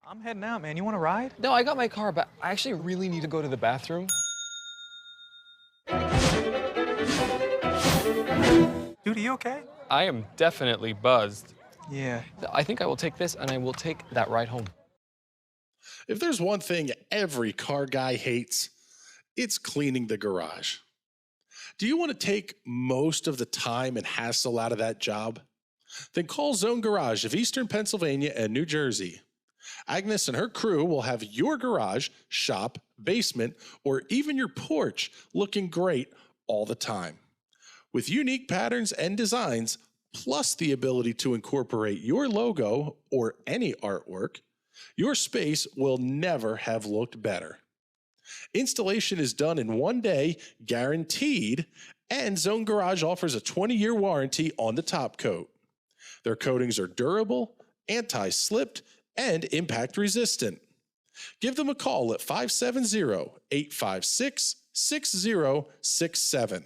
I'm heading out, man. You want to ride? No, I got my car, but I actually really need to go to the bathroom. Dude, are you okay? I am definitely buzzed. Yeah. I think I will take this, and I will take that ride home. If there's one thing every car guy hates, it's cleaning the garage. Do you want to take most of the time and hassle out of that job? Then call Zone Garage of Eastern Pennsylvania and New Jersey. Agnes and her crew will have your garage, shop, basement, or even your porch looking great all the time. With unique patterns and designs, plus the ability to incorporate your logo or any artwork, your space will never have looked better. Installation is done in 1 day, guaranteed, and Zone Garage offers a 20-year warranty on the top coat. Their coatings are durable, anti-slipped, and impact resistant. Give them a call at 570-856-6067.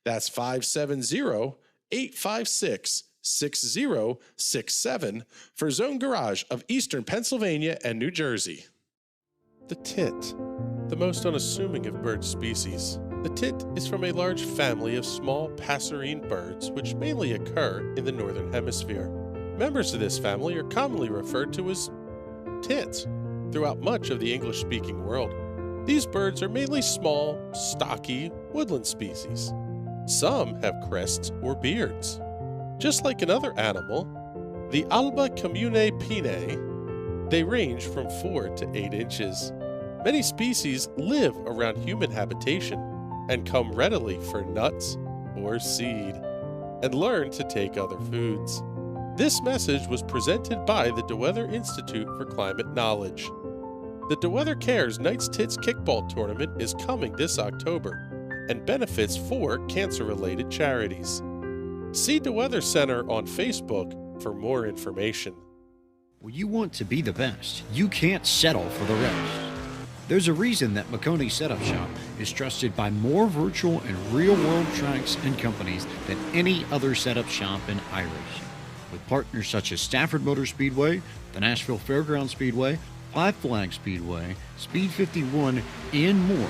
That's 570-856-6067 for Zone Garage of Eastern Pennsylvania and New Jersey. The tit, the most unassuming of bird species. The tit is from a large family of small passerine birds which mainly occur in the northern hemisphere. Members of this family are commonly referred to as tits throughout much of the English-speaking world. These birds are mainly small, stocky, woodland species. Some have crests or beards. Just like another animal, the Alba commune pine, they range from 4 to 8 inches. Many species live around human habitation and come readily for nuts or seed, and learn to take other foods. This message was presented by the DeWeather Institute for Climate Knowledge. The DeWeather Cares Knights Tits Kickball Tournament is coming this October and benefits 4 cancer-related charities. See DeWeather Center on Facebook for more information. When you want to be the best, you can't settle for the rest. There's a reason that Makoni Setup Shop is trusted by more virtual and real-world tracks and companies than any other setup shop in iRacing. With partners such as Stafford Motor Speedway, the Nashville Fairgrounds Speedway, Five Flags Speedway, Speed 51, and more.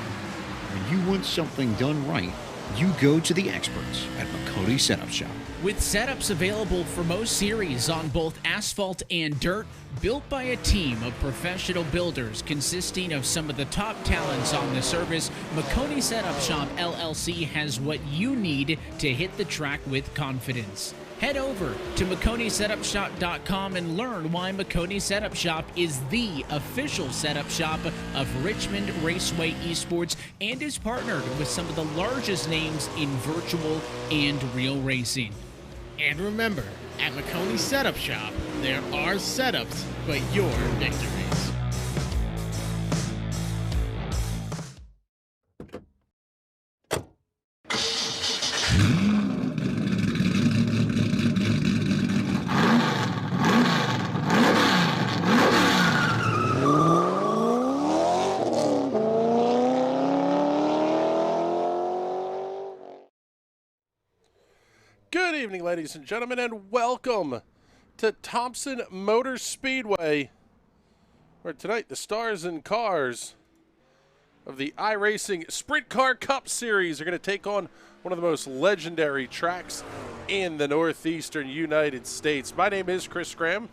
When you want something done right, you go to the experts at Makoni Setup Shop. With setups available for most series on both asphalt and dirt, built by a team of professional builders consisting of some of the top talents on the service, Makoni Setup Shop LLC has what you need to hit the track with confidence. Head over to MakoniSetupShop.com and learn why Makoni Setup Shop is the official setup shop of Richmond Raceway Esports and is partnered with some of the largest names in virtual and real racing. And remember, at Makoni Setup Shop, there are setups, but your victories. Good evening, ladies and gentlemen, and welcome to Thompson Motor Speedway, where tonight the stars and cars of the iRacing Sprint Car Cup Series are going to take on one of the most legendary tracks in the northeastern United States. My name is Chris Graham,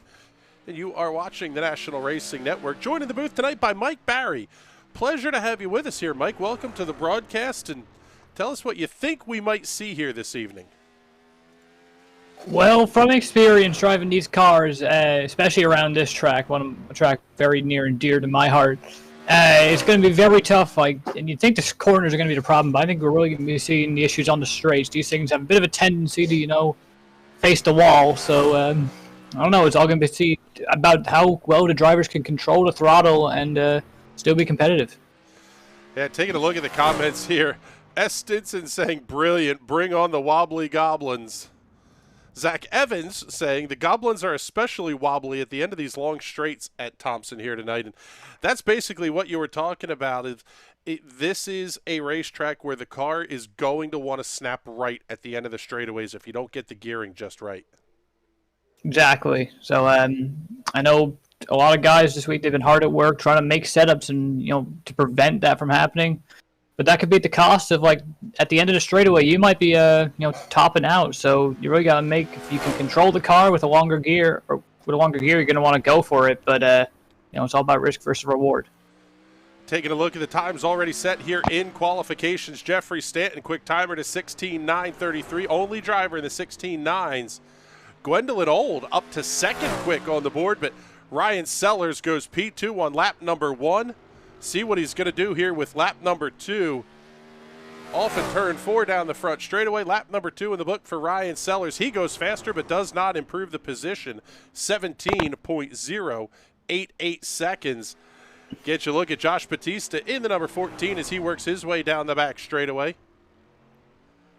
and you are watching the National Racing Network. Joined in the booth tonight by Mike Barry. Pleasure to have you with us here, Mike. Welcome to the broadcast, and tell us what you think we might see here this evening. Well, from experience driving these cars, especially around this track, a track very near and dear to my heart, it's going to be very tough. And you'd think the corners are going to be the problem, but I think we're really going to be seeing the issues on the straights. These things have a bit of a tendency to, face the wall. So, I don't know. It's all going to be about how well the drivers can control the throttle and still be competitive. Yeah, taking a look at the comments here. S. Stinson saying, brilliant, bring on the wobbly goblins. Zach Evans saying the Goblins are especially wobbly at the end of these long straights at Thompson here tonight. And that's basically what you were talking about. This is a racetrack where the car is going to want to snap right at the end of the straightaways if you don't get the gearing just right. Exactly. So I know a lot of guys this week, they've been hard at work trying to make setups and, to prevent that from happening. But that could be at the cost of, like, at the end of the straightaway, you might be, topping out. So you really got to if you can control the car with a longer gear, you're going to want to go for it. But, it's all about risk versus reward. Taking a look at the times already set here in qualifications. Jeffrey Stanton, quick timer to 16:9:33. Only driver in the 16:9s. Gwendolyn Old up to second quick on the board, but Ryan Sellers goes P2 on lap number 1. See what he's going to do here with lap number 2. Off in turn 4 down the front straightaway. Lap number 2 in the book for Ryan Sellers. He goes faster but does not improve the position. 17.088 seconds. Get you a look at Josh Batista in the number 14 as he works his way down the back straightaway.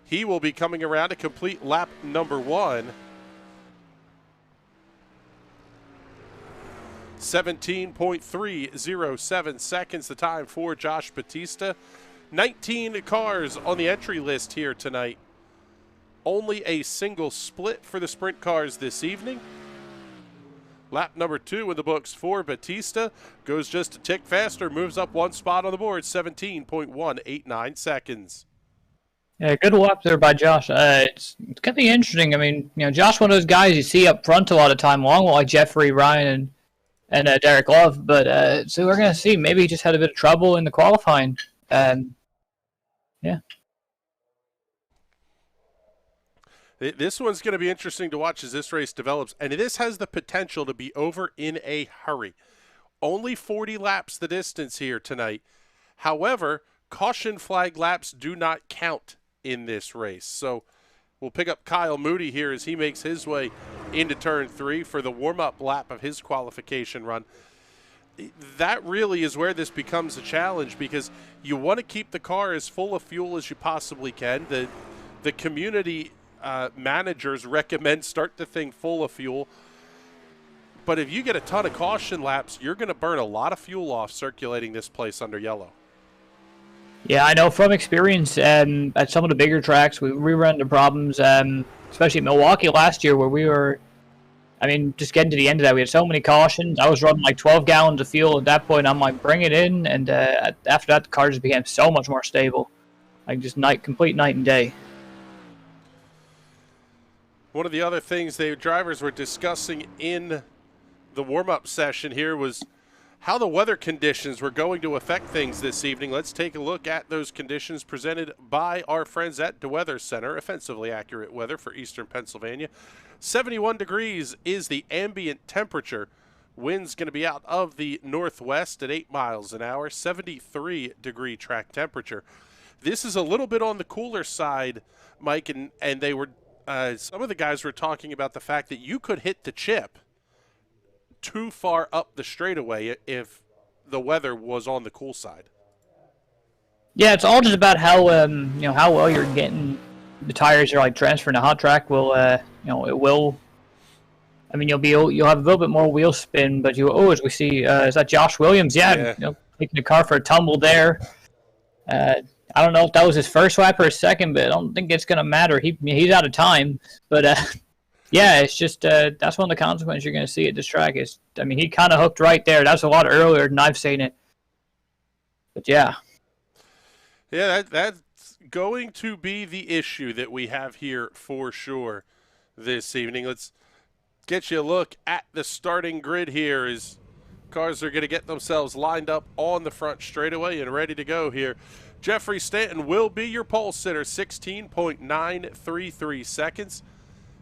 He will be coming around to complete lap number 1. 17.307 seconds the time for Josh Batista. 19 cars on the entry list here tonight. Only a single split for the sprint cars this evening. Lap number 2 in the books for Batista. Goes just a tick faster, moves up 1 spot on the board, 17.189 seconds. Yeah, good lap there by Josh. It's going to be interesting. I mean, Josh, one of those guys you see up front a lot of time, along with like Jeffrey, Ryan, and Derek Love. But so we're going to see. Maybe he just had a bit of trouble in the qualifying. Yeah. This one's going to be interesting to watch as this race develops, and this has the potential to be over in a hurry. Only 40 laps the distance here tonight. However, caution flag laps do not count in this race. So we'll pick up Kyle Moody here as he makes his way into turn 3 for the warm-up lap of his qualification run. That really is where this becomes a challenge because you want to keep the car as full of fuel as you possibly can. The community managers recommend start the thing full of fuel. But if you get a ton of caution laps, you're going to burn a lot of fuel off circulating this place under yellow. Yeah, I know from experience at some of the bigger tracks, we run into problems, especially at Milwaukee last year where we were, just getting to the end of that, we had so many cautions. I was running like 12 gallons of fuel at that point. I'm like, bring it in. And after that, the car just became so much more stable. Like just complete night and day. One of the other things the drivers were discussing in the warm-up session here was how the weather conditions were going to affect things this evening. Let's take a look at those conditions presented by our friends at DeWeather Center. Offensively accurate weather for eastern Pennsylvania. 71 degrees is the ambient temperature. Wind's going to be out of the northwest at 8 miles an hour. 73-degree track temperature. This is a little bit on the cooler side, Mike, and they were some of the guys were talking about the fact that you could hit the chip too far up the straightaway if the weather was on the cool side. Yeah, it's all just about how how well you're getting the tires are like transferring to hot track. Will it will. You'll have a little bit more wheel spin, but as we see, is that Josh Williams? Yeah. Taking the car for a tumble there. I don't know if that was his first lap or his second, but I don't think it's going to matter. He's out of time. But, yeah, it's just that's one of the consequences you're going to see at this track. He kind of hooked right there. That's a lot earlier than I've seen it. But, yeah. Yeah, that's going to be the issue that we have here for sure this evening. Let's get you a look at the starting grid here as cars are going to get themselves lined up on the front straightaway and ready to go here. Jeffrey Stanton will be your pole sitter, 16.933 seconds.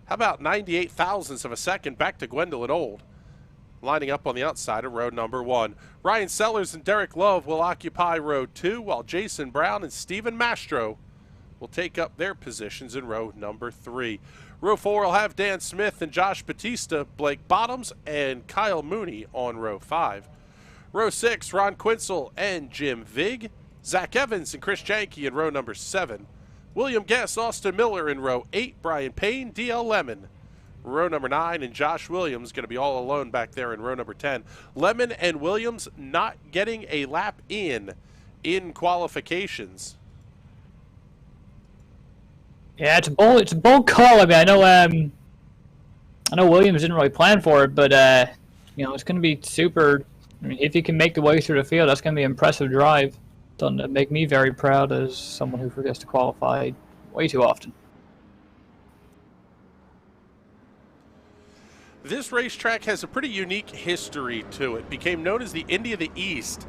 How about 98 thousandths of a second back to Gwendolyn Old, lining up on the outside of row number 1. Ryan Sellers and Derek Love will occupy row 2, while Jason Brown and Stephen Mastro will take up their positions in row number 3. Row 4 will have Dan Smith and Josh Batista, Blake Bottoms, and Kyle Mooney on row 5. Row 6, Ron Quinzel and Jim Vig. Zach Evans and Chris Janke in row number 7. William Guess, Austin Miller in row 8. Brian Payne, DL Lemon, row number 9. And Josh Williams going to be all alone back there in row number 10. Lemon and Williams not getting a lap in qualifications. Yeah, it's a bold call. I know Williams didn't really plan for it, but it's going to be super. I mean, if you can make the way through the field, that's going to be an impressive drive. Doesn't make me very proud as someone who forgets to qualify way too often. This racetrack has a pretty unique history to it. Became known as the Indy of the East,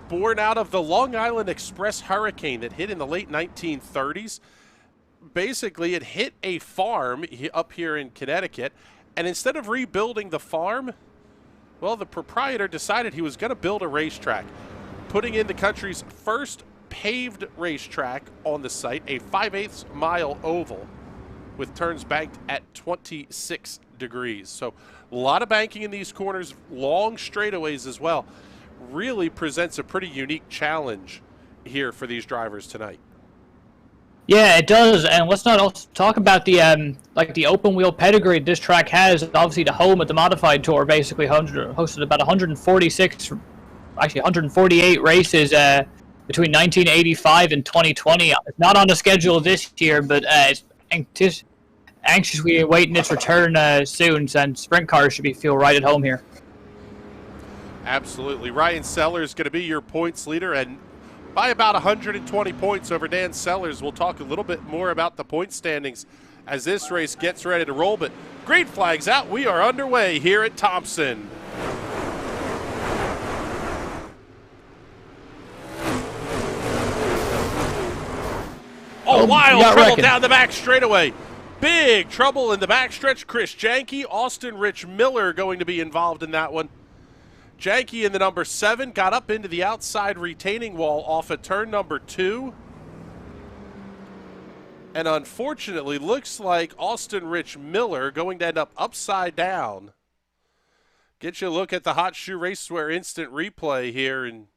born out of the Long Island Express hurricane that hit in the late 1930s. Basically, it hit a farm up here in Connecticut, and instead of rebuilding the farm, well, the proprietor decided he was going to build a racetrack, putting in the country's first paved racetrack on the site, a 5/8 mile oval with turns banked at 26 degrees. So a lot of banking in these corners, long straightaways as well. Really presents a pretty unique challenge here for these drivers tonight. Yeah, it does, and let's not also talk about the like the open wheel pedigree this track has. Obviously, the home of the modified tour basically hosted about 146, actually 148 races between 1985 and 2020. It's not on the schedule this year, but it's anxiously awaiting its return soon, and sprint cars should feel right at home here. Absolutely. Ryan Sellers going to be your points leader, and by about 120 points over Dan Sellers. We'll talk a little bit more about the point standings as this race gets ready to roll, but green flag's out. We are underway here at Thompson. Oh, wild trouble down the back straightaway. Big trouble in the backstretch. Chris Janke, Austin Rich Miller going to be involved in that one. Janke in the number 7 got up into the outside retaining wall off of turn number 2. And unfortunately, looks like Austin Rich Miller going to end up upside down. Get you a look at the Hot Shoe Racewear instant replay here and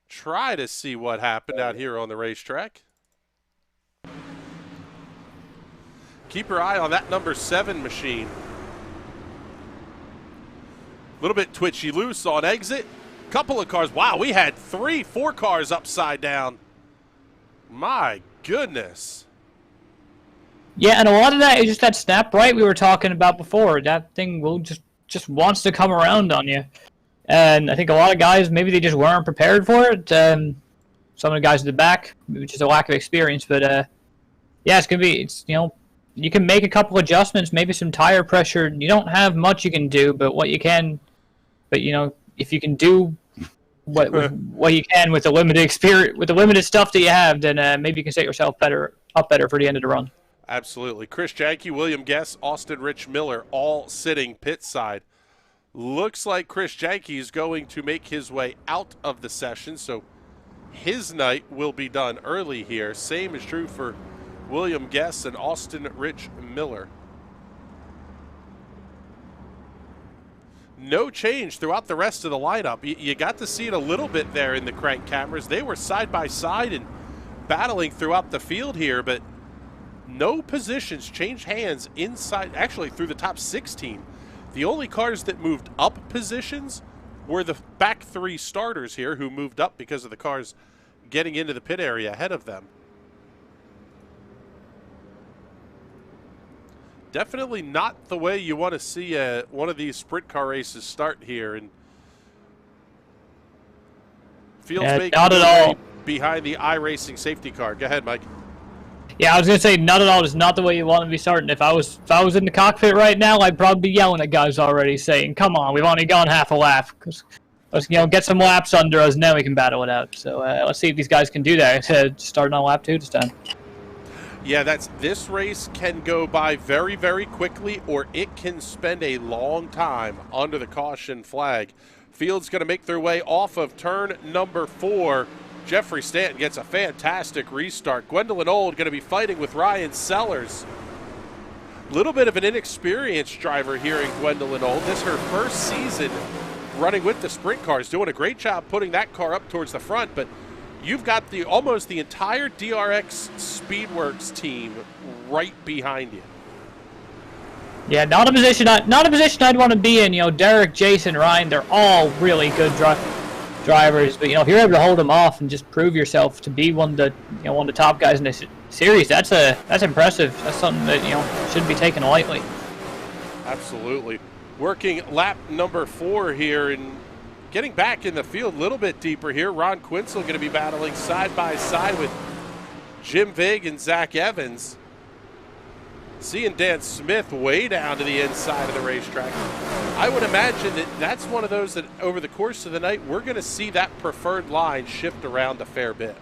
try to see what happened out here on the racetrack. Keep your eye on that number 7 machine. A little bit twitchy loose on exit. Couple of cars. Wow, we had 4 cars upside down. My goodness. Yeah, and a lot of that is just that snap right we were talking about before. That thing will just wants to come around on you. And I think a lot of guys, maybe they just weren't prepared for it. Some of the guys at the back, maybe just a lack of experience. But yeah, it's going to be, you can make a couple adjustments, maybe some tire pressure. You don't have much you can do, but what you can, if you can do what you can with the limited experience, with the limited stuff that you have, then maybe you can set yourself up better for the end of the run. Absolutely. Chris Janke, William Guess, Austin Rich Miller, all sitting pit side. Looks like Chris Janke is going to make his way out of the session, so his night will be done early here. Same is true for William Guess and Austin Rich Miller. No change throughout the rest of the lineup. You got to see it a little bit there in the crank cameras. They were side by side and battling throughout the field here, but no positions changed hands inside, actually through the top 16. The only cars that moved up positions were the back 3 starters here who moved up because of the cars getting into the pit area ahead of them. Definitely not the way you want to see one of these sprint car races start here. And Fields making not at all behind the iRacing safety car. Go ahead, Mike. Yeah, I was gonna say not at all is not the way you want to be starting. If I was in the cockpit right now, I'd probably be yelling at guys already, saying, "Come on, we've only gone half a lap. Let's get some laps under us, and then we can battle it out." So let's see if these guys can do that. Starting on lap 2 this time. Yeah, this race can go by very, very quickly, or it can spend a long time under the caution flag. Fields going to make their way off of turn number 4. Jeffrey Stanton gets a fantastic restart. Gwendolyn Old going to be fighting with Ryan Sellers. A little bit of an inexperienced driver here in Gwendolyn Old. This is her first season running with the sprint cars, doing a great job putting that car up towards the front, but you've got almost the entire DRX Speedworks team right behind you. Yeah, not a position I'd want to be in. Derek, Jason, Ryan, they're all really good drivers. But if you're able to hold them off and just prove yourself to be one of the top guys in this series, that's impressive. That's something that shouldn't be taken lightly. Absolutely. Working lap number 4 here and getting back in the field a little bit deeper here. Ron Quinzel going to be battling side by side with Jim Vig and Zach Evans. Seeing Dan Smith way down to the inside of the racetrack. I would imagine that that's one of those that over the course of the night, we're going to see that preferred line shift around a fair bit.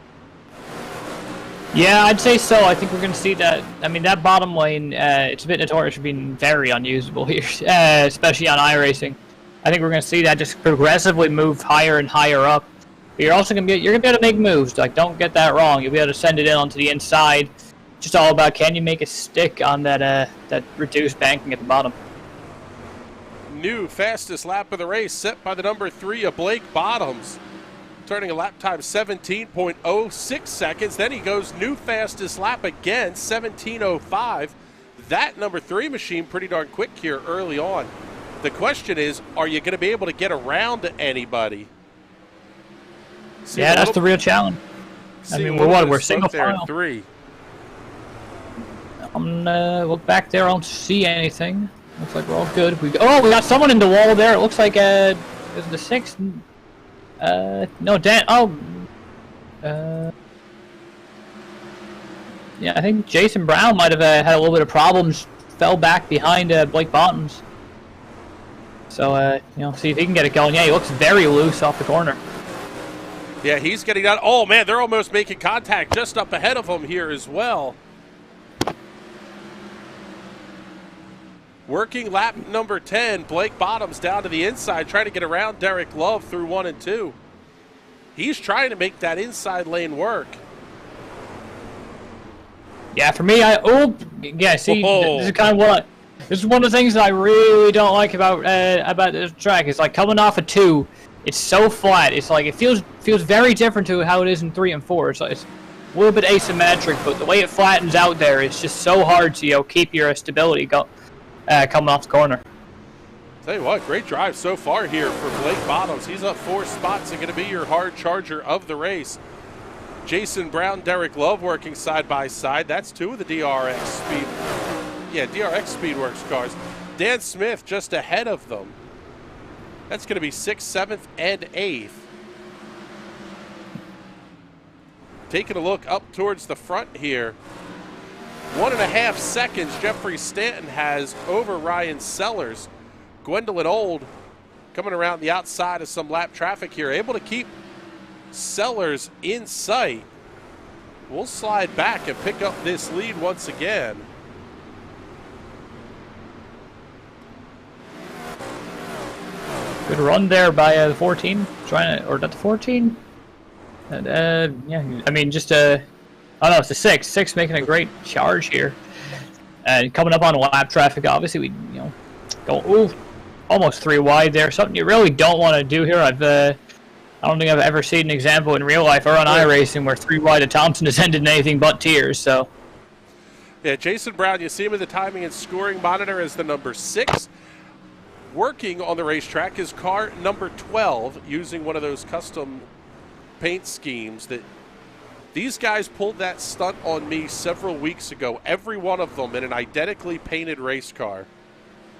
Yeah, I'd say so. I think we're going to see that. I mean, that bottom lane, it's a bit notorious for being very unusable here, especially on iRacing. I think we're going to see that just progressively move higher and higher up. But you're also going to be able to make moves. Like, don't get that wrong. You'll be able to send it in onto the inside. Just all about, can you make a stick on that that reduced banking at the bottom. New fastest lap of the race set by the number 3 of Blake Bottoms, turning a lap time 17.06 seconds. Then he goes new fastest lap again, 17.05. That number 3 machine pretty darn quick here early on. The question is, are you going to be able to get around to anybody? Yeah, that's the real challenge. I mean, we're single file. 3. I'm gonna look back there. I don't see anything. Looks like we're all good. We got someone in the wall there. It looks like is the 6th. No, Dan. Yeah, I think Jason Brown might have had a little bit of problems. Fell back behind Blake Bottoms. So see if he can get it going. Yeah, he looks very loose off the corner. Yeah, he's getting out. Oh man, they're almost making contact just up ahead of him here as well. Working lap number 10, Blake Bottoms down to the inside, trying to get around Derek Love through 1 and 2. He's trying to make that inside lane work. Yeah, for me, this is kind of this is one of the things that I really don't like about this track. It's like coming off of 2, it's so flat. It's like it feels very different to how it is in 3 and 4. So it's a little bit asymmetric, but the way it flattens out there, it's just so hard to keep your stability coming off the corner. Tell you what, great drive so far here for Blake Bottoms. He's up 4 spots and going to be your hard charger of the race. Jason Brown, Derek Love working side by side. That's 2 of the DRX Speedworks cars. Dan Smith just ahead of them. That's going to be 6th, 7th, and 8th. Taking a look up towards the front here. 1.5 seconds Jeffrey Stanton has over Ryan Sellers. Gwendolyn Old coming around the outside of some lap traffic here, able to keep Sellers in sight. We'll slide back and pick up this lead once again. Good run there by the 14, or not the 14. Yeah, I mean oh no, it's the 6. 6 making a great charge here. And coming up on lap traffic, obviously we go almost 3 wide there. Something you really don't want to do here. I don't think I've ever seen an example in real life or on iRacing where 3 wide of Thompson has ended in anything but tears. So yeah, Jason Brown, you see him in the timing and scoring monitor as the number 6. Working on the racetrack is car number 12, using one of those custom paint schemes that these guys pulled that stunt on me several weeks ago. Every one of them in an identically painted race car,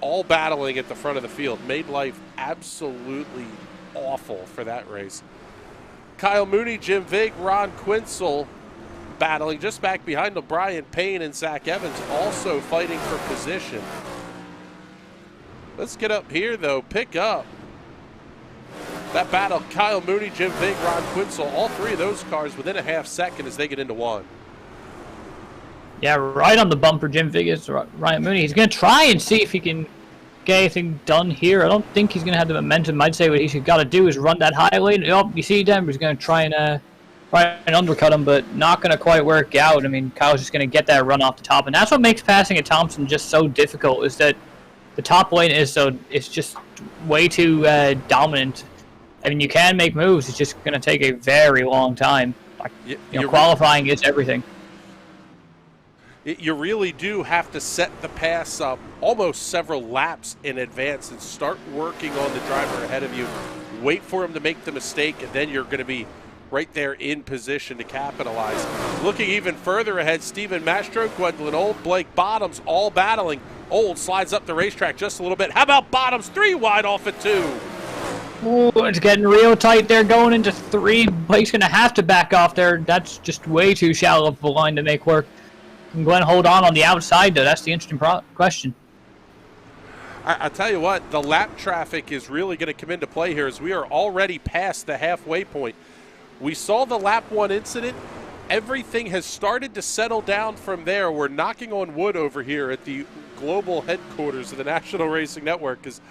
all battling at the front of the field. Made life absolutely awful for that race. Kyle Mooney, Jim Vig, Ron Quinzel battling just back behind them. Brian Payne and Zach Evans also fighting for position. Let's get up here, though. Pick up that battle. Kyle Mooney, Jim Vig, Ron Quinzel, all 3 of those cars within a half second as they get into 1. Yeah, right on the bumper, Jim Vig is Ryan Mooney. He's going to try and see if he can get anything done here. I don't think he's going to have the momentum. I'd say what he's got to do is run that high lane. Oh, you see Denver's going to try and undercut him, but not going to quite work out. I mean, Kyle's just going to get that run off the top, and that's what makes passing at Thompson just so difficult, is that the top lane it's just way too dominant. I mean, you can make moves. It's just going to take a very long time. Qualifying is everything. You really do have to set the pass up almost several laps in advance and start working on the driver ahead of you. Wait for him to make the mistake, and then you're going to be right there in position to capitalize. Looking even further ahead, Stephen Mastro, Gwendolyn Old, Blake Bottoms all battling. Old slides up the racetrack just a little bit. How about Bottoms? 3 wide off at 2. Ooh, it's getting real tight there going into 3. Blake's going to have to back off there. That's just way too shallow of a line to make work. Can Gwen hold on the outside, though? That's the interesting question. I tell you what, the lap traffic is really going to come into play here as we are already past the halfway point. We saw the lap 1 incident. Everything has started to settle down from there. We're knocking on wood over here at the global headquarters of the National Racing Network because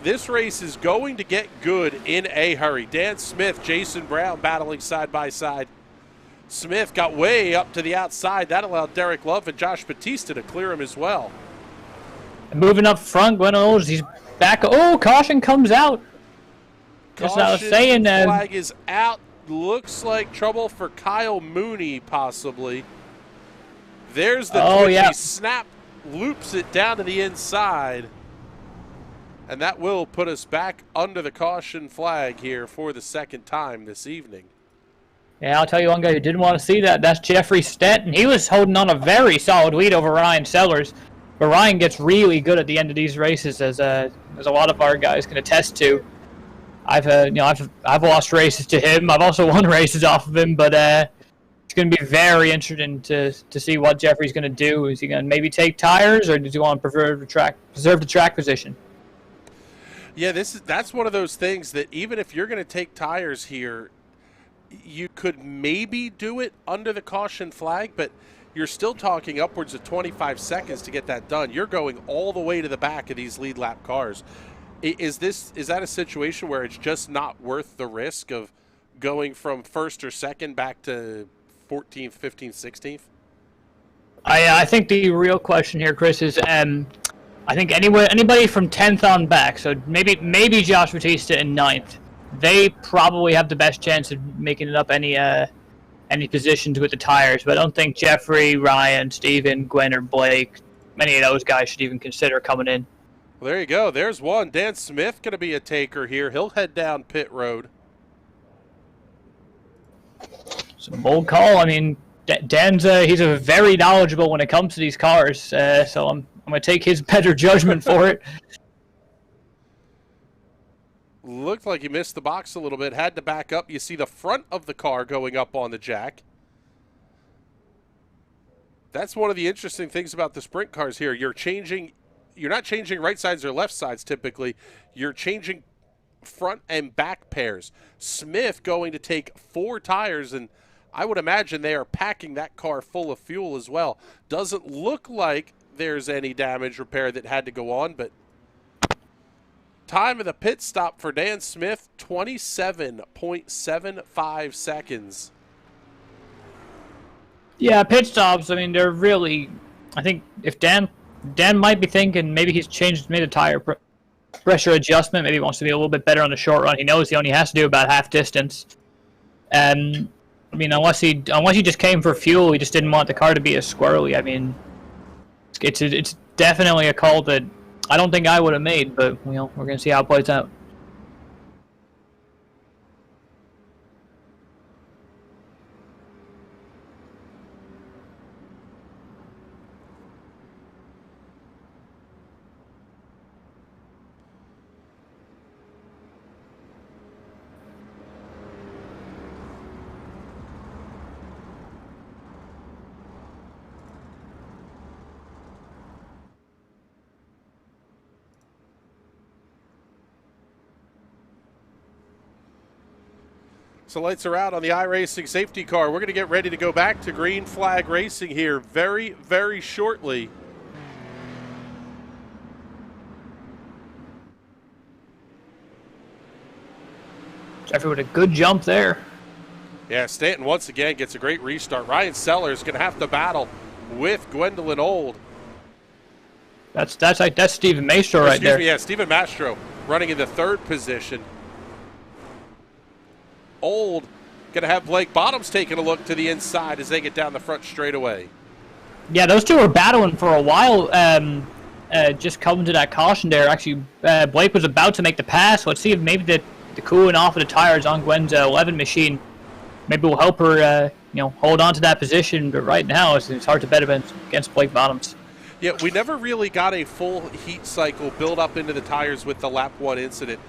this race is going to get good in a hurry. Dan Smith, Jason Brown battling side by side. Smith got way up to the outside. That allowed Derek Love and Josh Batista to clear him as well. Moving up front, Gwen Olds, he's back. Oh, caution comes out. As I was saying, flag is out. Looks like trouble for Kyle Mooney, possibly. There's the twitchy snap, loops it down to the inside. And that will put us back under the caution flag here for the second time this evening. Yeah, I'll tell you one guy who didn't want to see that. That's Jeffrey Stanton. He was holding on a very solid lead over Ryan Sellers. But Ryan gets really good at the end of these races, as a lot of our guys can attest to. I've lost races to him. I've also won races off of him, but it's going to be very interesting to see what Jeffrey's going to do. Is he going to maybe take tires, or does he want to preserve the track position? Yeah, that's one of those things that even if you're going to take tires here, you could maybe do it under the caution flag, but you're still talking upwards of 25 seconds to get that done. You're going all the way to the back of these lead lap cars. Is that a situation where it's just not worth the risk of going from first or second back to 14th, 15th, 16th? I think the real question here, Chris, is I think anybody from 10th on back, so maybe Josh Batista in 9th, they probably have the best chance of making it up any positions with the tires, but I don't think Jeffrey, Ryan, Steven, Gwen, or Blake, many of those guys should even consider coming in. Well, there you go. There's one. Dan Smith going to be a taker here. He'll head down pit road. It's a bold call. I mean, Dan's he's a very knowledgeable when it comes to these cars, so I'm going to take his better judgment for it. Looked like he missed the box a little bit. Had to back up. You see the front of the car going up on the jack. That's one of the interesting things about the sprint cars here. You're not changing right sides or left sides typically. You're changing front and back pairs. Smith going to take 4 tires, and I would imagine they are packing that car full of fuel as well. Doesn't look like there's any damage repair that had to go on, but time of the pit stop for Dan Smith, 27.75 seconds. Yeah, pit stops, I mean, they're really, I think if Dan might be thinking maybe he's made a tire pressure adjustment, maybe he wants to be a little bit better on the short run. He knows he only has to do about half distance. I mean, unless he just came for fuel, he just didn't want the car to be as squirrely. I mean, it's definitely a call that I don't think I would have made, but we're going to see how it plays out. So lights are out on the iRacing safety car. We're going to get ready to go back to green flag racing here very, very shortly. Jeffrey with a good jump there. Yeah, Stanton once again gets a great restart. Ryan Sellers going to have to battle with Gwendolyn Old. That's Steven Mastro right there. Yeah, Steven Mastro running in the 3rd position. Old going to have Blake Bottoms taking a look to the inside as they get down the front straightaway. Yeah, those two were battling for a while. Just coming to that caution there. Actually, Blake was about to make the pass. Let's see if maybe the cooling off of the tires on Gwen's 11 machine maybe will help her, hold on to that position. But right now, it's hard to bet against Blake Bottoms. Yeah, we never really got a full heat cycle build up into the tires with the lap 1 incident.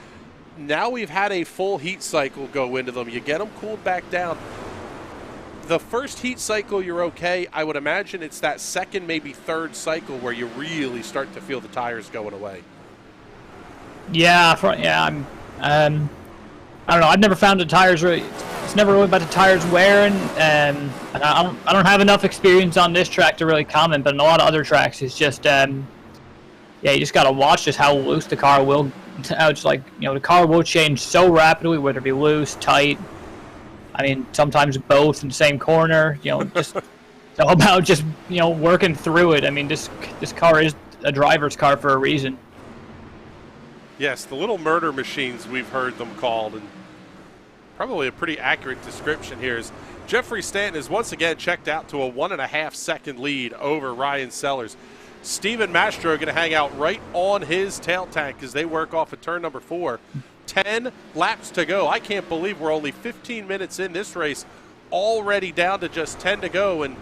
Now we've had a full heat cycle go into them. You get them cooled back down. The first heat cycle, you're okay. I would imagine it's that second, maybe third cycle where you really start to feel the tires going away. Yeah, I don't know. I've never found the tires really. It's never really about the tires wearing. I don't have enough experience on this track to really comment, but in a lot of other tracks, it's just yeah, you just gotta watch just how loose the car will. How it's like, you know, the car will change so rapidly, whether it be loose, tight. I mean, sometimes both in the same corner. You know, just it's all about just, you know, working through it. I mean, this car is a driver's car for a reason. Yes, the little murder machines we've heard them called, and probably a pretty accurate description here is Jeffrey Stanton is once again checked out to a 1.5 second lead over Ryan Sellers. Steven Mastro going to hang out right on his tail tank as they work off of turn number 4. 10 laps to go. I can't believe we're only 15 minutes in this race, already down to just 10 to go, and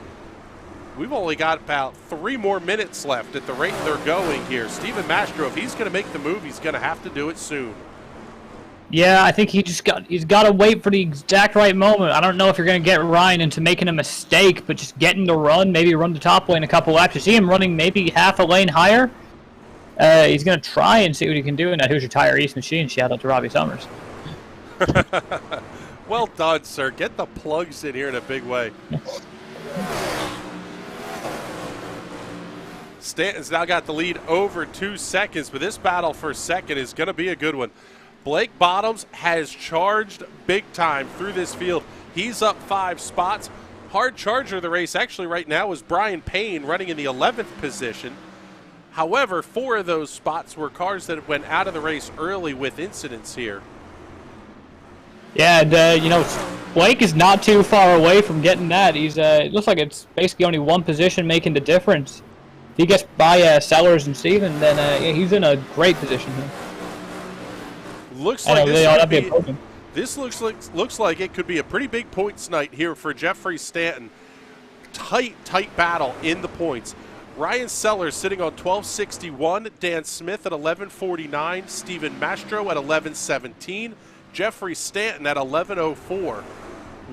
we've only got about 3 more minutes left at the rate they're going here. Steven Mastro, if he's going to make the move, he's going to have to do it soon. Yeah, I think he's got to wait for the exact right moment. I don't know if you're going to get Ryan into making a mistake, but just getting the run, maybe run the top lane a couple laps. You see him running maybe half a lane higher. He's going to try and see what he can do. Now, here's your Tire East machine. Shout out to Robbie Summers. Well done, sir. Get the plugs in here in a big way. Stanton's now got the lead over 2 seconds, but this battle for second is going to be a good one. Blake Bottoms has charged big time through this field. He's up 5 spots. Hard charger of the race actually right now is Brian Payne running in the 11th position. However, 4 of those spots were cars that went out of the race early with incidents here. Yeah, and you know, Blake is not too far away from getting that. He's it looks like it's basically only 1 position making the difference. If he gets by Sellers and Steven, then yeah, he's in a great position here. Looks like this looks like it could be a pretty big points night here for Jeffrey Stanton. Tight battle in the points. Ryan Sellers sitting on 1261, Dan Smith at 1149, Steven Mastro at 1117, Jeffrey Stanton at 1104.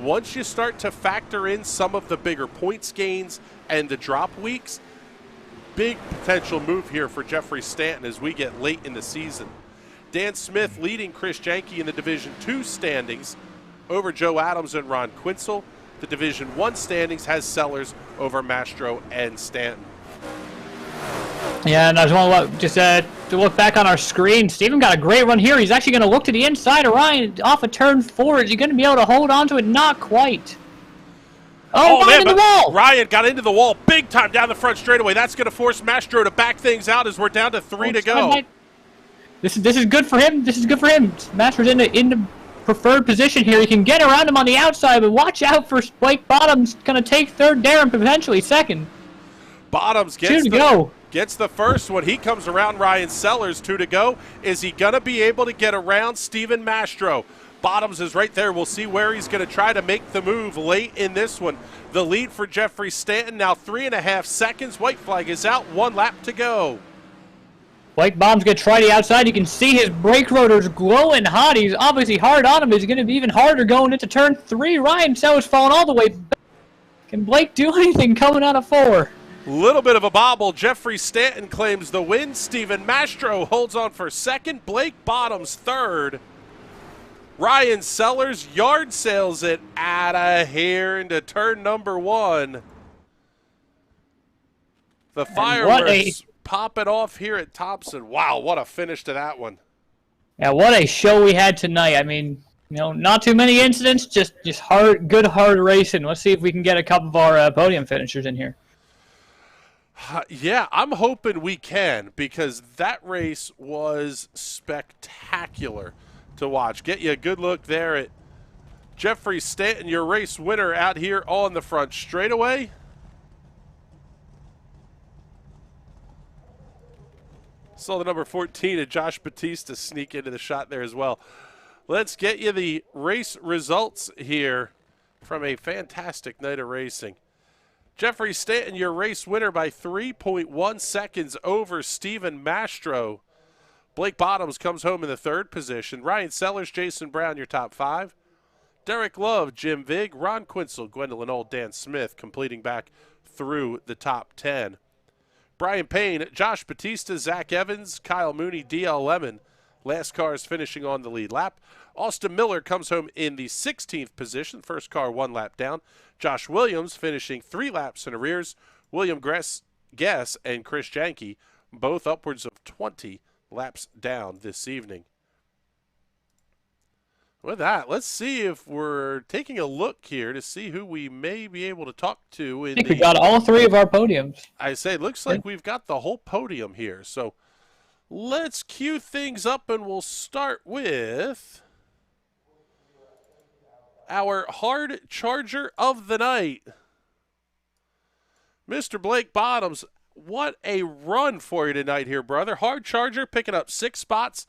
Once you start to factor in some of the bigger points gains and the drop weeks, big potential move here for Jeffrey Stanton as we get late in the season. Dan Smith leading Chris Janke in the Division 2 standings over Joe Adams and Ron Quinzel. The Division 1 standings has Sellers over Mastro and Stanton. Yeah, and I just want to look back on our screen. Steven got a great run here. He's actually going to look to the inside of Ryan off of turn 4. Is he going to be able to hold on to it? Not quite. Oh, Ryan in the wall! Ryan got into the wall big time down the front straightaway. That's going to force Mastro to back things out as we're down to 3 to go. This is good for him. This is good for him. Mastro's in the preferred position here. He can get around him on the outside, but watch out for Blake Bottoms. Going to take third there and potentially second. Bottoms gets the first one. He comes around Ryan Sellers, 2 to go. Is he going to be able to get around Steven Mastro? Bottoms is right there. We'll see where he's going to try to make the move late in this one. The lead for Jeffrey Stanton now 3.5 seconds. White flag is out. 1 lap to go. Blake Bottoms going to try the outside. You can see his brake rotors glowing hot. He's obviously hard on him. He's going to be even harder going into turn 3. Ryan Sellers falling all the way back. Can Blake do anything coming out of 4? Little bit of a bobble. Jeffrey Stanton claims the win. Steven Mastro holds on for second. Blake Bottoms third. Ryan Sellers yard sales it out of here into turn number 1. The fireworks popping off here at Thompson. Wow, what a finish to that one. Yeah, what a show we had tonight. I mean, you know, not too many incidents, just good hard racing. Let's see if we can get a couple of our podium finishers in here. Yeah, I'm hoping we can, because that race was spectacular to watch. Get you a good look there at Jeffrey Stanton, your race winner out here on the front straightaway. Saw the number 14 of Josh Batista sneak into the shot there as well. Let's get you the race results here from a fantastic night of racing. Jeffrey Stanton, your race winner by 3.1 seconds over Steven Mastro. Blake Bottoms comes home in the third position. Ryan Sellers, Jason Brown, your top 5. Derek Love, Jim Vig, Ron Quinzel, Gwendolyn Old, Dan Smith completing back through the top 10. Brian Payne, Josh Batista, Zach Evans, Kyle Mooney, DL Lemon. Last cars finishing on the lead lap. Austin Miller comes home in the 16th position. First car 1 lap down. Josh Williams finishing 3 laps in arrears. William Guess and Chris Janke both upwards of 20 laps down this evening. With that, let's see if we're taking a look here to see who we may be able to talk to. I think we got all 3 of our podiums. I say, it looks like we've got the whole podium here. So let's cue things up, and we'll start with our hard charger of the night. Mr. Blake Bottoms, what a run for you tonight here, brother. Hard charger picking up 6 spots.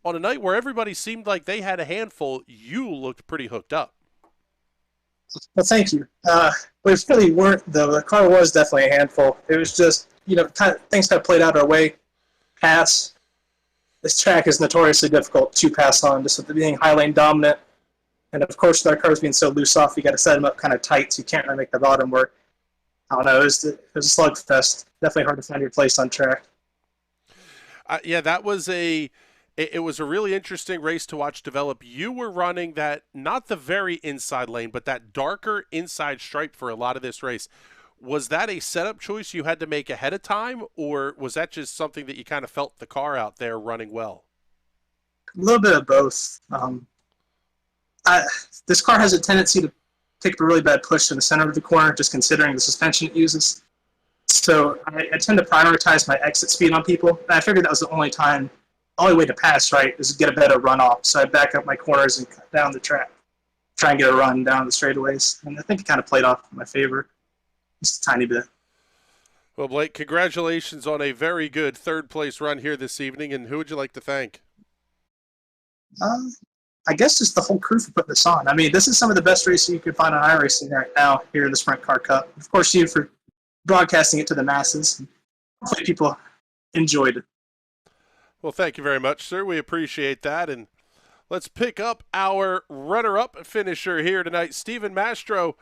On a night where everybody seemed like they had a handful, you looked pretty hooked up. Well, thank you. We really weren't, though. The car was definitely a handful. It was just, things kind of played out our way. Pass. This track is notoriously difficult to pass on, just with it being high lane dominant. And, of course, with our cars being so loose off, you got to set them up kind of tight so you can't really make the bottom work. I don't know. It was a slugfest. Definitely hard to find your place on track. Yeah, that was It was a really interesting race to watch develop. You were running that, not the very inside lane, but that darker inside stripe for a lot of this race. Was that a setup choice you had to make ahead of time, or was that just something that you kind of felt the car out there running well? A little bit of both. This car has a tendency to take a really bad push to the center of the corner, just considering the suspension it uses. So I tend to prioritize my exit speed on people. And I figured that was the only way to pass right is to get a better runoff. So I back up my corners and cut down the track, try and get a run down the straightaways. And I think it kind of played off in my favor, just a tiny bit. Well, Blake, congratulations on a very good third-place run here this evening. And who would you like to thank? I guess just the whole crew for putting this on. I mean, this is some of the best racing you can find on iRacing right now here in the Sprint Car Cup. Of course, you for broadcasting it to the masses. Hopefully people enjoyed it. Well, thank you very much, sir. We appreciate that. And let's pick up our runner-up finisher here tonight. Steven Mastro,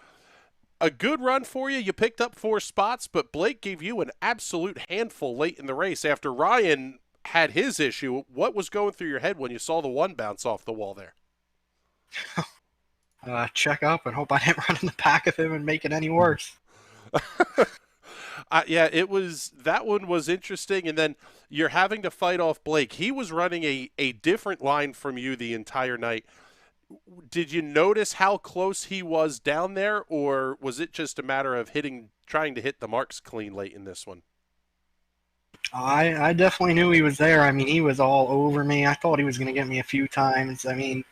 a good run for you. You picked up 4 spots, but Blake gave you an absolute handful late in the race after Ryan had his issue. What was going through your head when you saw the 1 bounce off the wall there? Check up and hope I didn't run in the back of him and make it any worse. Yeah, that one was interesting, and then you're having to fight off Blake. He was running a different line from you the entire night. Did you notice how close he was down there, or was it just a matter of trying to hit the marks clean late in this one? I definitely knew he was there. I mean, he was all over me. I thought he was going to get me a few times. I mean,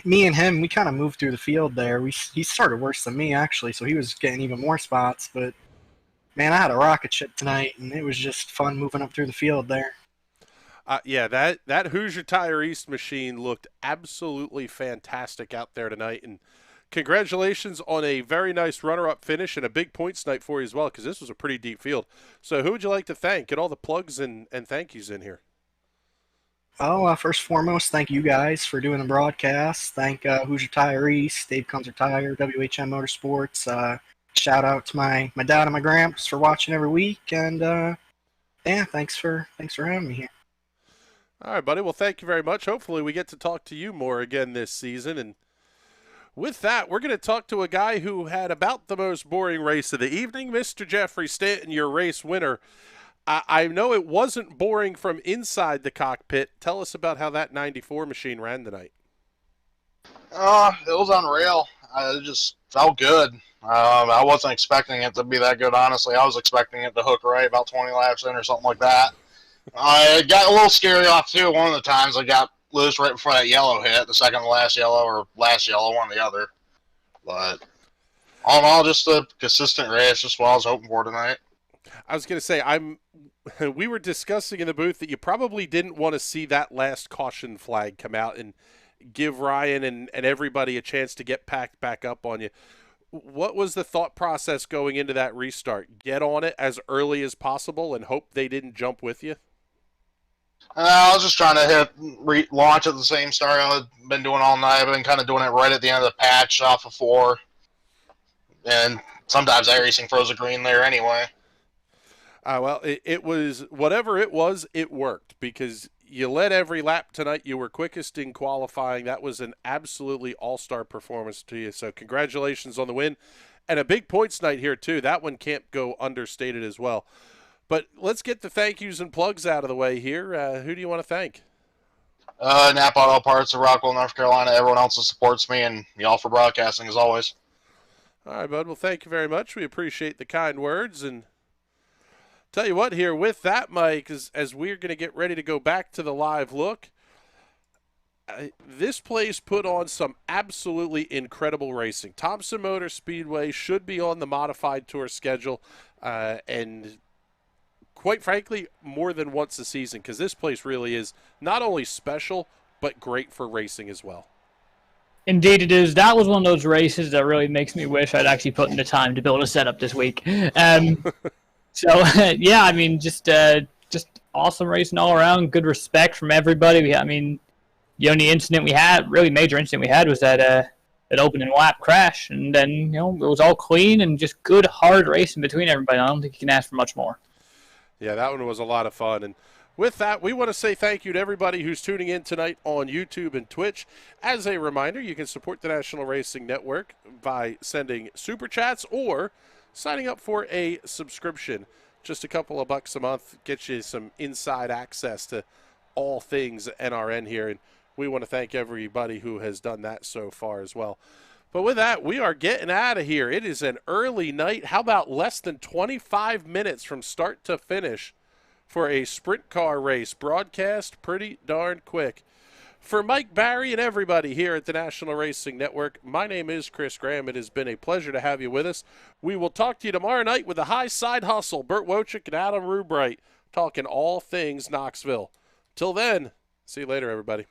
me and him, we kind of moved through the field there. He started worse than me, actually, so he was getting even more spots. But, man, I had a rocket ship tonight, and it was just fun moving up through the field there. Yeah, that Hoosier Tire East machine looked absolutely fantastic out there tonight. And congratulations on a very nice runner-up finish and a big points night for you as well, because this was a pretty deep field. So who would you like to thank? Get all the plugs and thank yous in here. Well, first and foremost, thank you guys for doing the broadcast. Thank Hoosier Tire East, Dave Kunzer Tire, WHM Motorsports. Shout out to my dad and my gramps for watching every week. And, yeah, thanks for having me here. All right, buddy. Well, thank you very much. Hopefully we get to talk to you more again this season. And with that, we're going to talk to a guy who had about the most boring race of the evening, Mr. Jeffrey Stanton, your race winner. I know it wasn't boring from inside the cockpit. Tell us about how that 94 machine ran tonight. It was unreal. It just felt good. I wasn't expecting it to be that good, honestly. I was expecting it to hook right about 20 laps in or something like that. It got a little scary off, too. One of the times I got loose right before that yellow hit, the second to last yellow or last yellow, one or the other. But all in all, just a consistent race, just what I was hoping for tonight. I was going to say, we were discussing in the booth that you probably didn't want to see that last caution flag come out and give Ryan and everybody a chance to get packed back up on you. what was the thought process going into that restart? Get on it as early as possible and hope they didn't jump with you? I was just trying to hit launch at the same start I've been doing all night. I've been kind of doing it right at the end of the patch off of 4. And sometimes iRacing throws a green there anyway. Well, it was whatever it was, it worked because you led every lap tonight. You were quickest in qualifying. That was an absolutely all-star performance to you. So congratulations on the win. And a big points night here, too. That one can't go understated as well. But let's get the thank yous and plugs out of the way here. Who do you want to thank? Napa Auto Parts of Rockwell, North Carolina, everyone else that supports me, and y'all for broadcasting as always. All right, bud. Well, thank you very much. We appreciate the kind words. And tell you what here, with that, Mike, as we're going to get ready to go back to the live look, this place put on some absolutely incredible racing. Thompson Motor Speedway should be on the modified tour schedule, and quite frankly, more than once a season, because this place really is not only special, but great for racing as well. Indeed it is. That was one of those races that really makes me wish I'd actually put in the time to build a setup this week. So, yeah, I mean, just awesome racing all around. Good respect from everybody. The only incident we had, really major incident we had, was that opening lap crash. And then, it was all clean and just good, hard racing between everybody. I don't think you can ask for much more. Yeah, that one was a lot of fun. And with that, we want to say thank you to everybody who's tuning in tonight on YouTube and Twitch. As a reminder, you can support the National Racing Network by sending super chats or signing up for a subscription. Just a couple of bucks a month gets you some inside access to all things NRN here. And we want to thank everybody who has done that so far as well. But with that, we are getting out of here. It is an early night. How about less than 25 minutes from start to finish for a sprint car race? Broadcast pretty darn quick. For Mike Barry and everybody here at the National Racing Network, my name is Chris Graham. It has been a pleasure to have you with us. We will talk to you tomorrow night with the High Side Hustle, Burt Wojcik and Adam Rubright, talking all things Knoxville. Till then, see you later, everybody.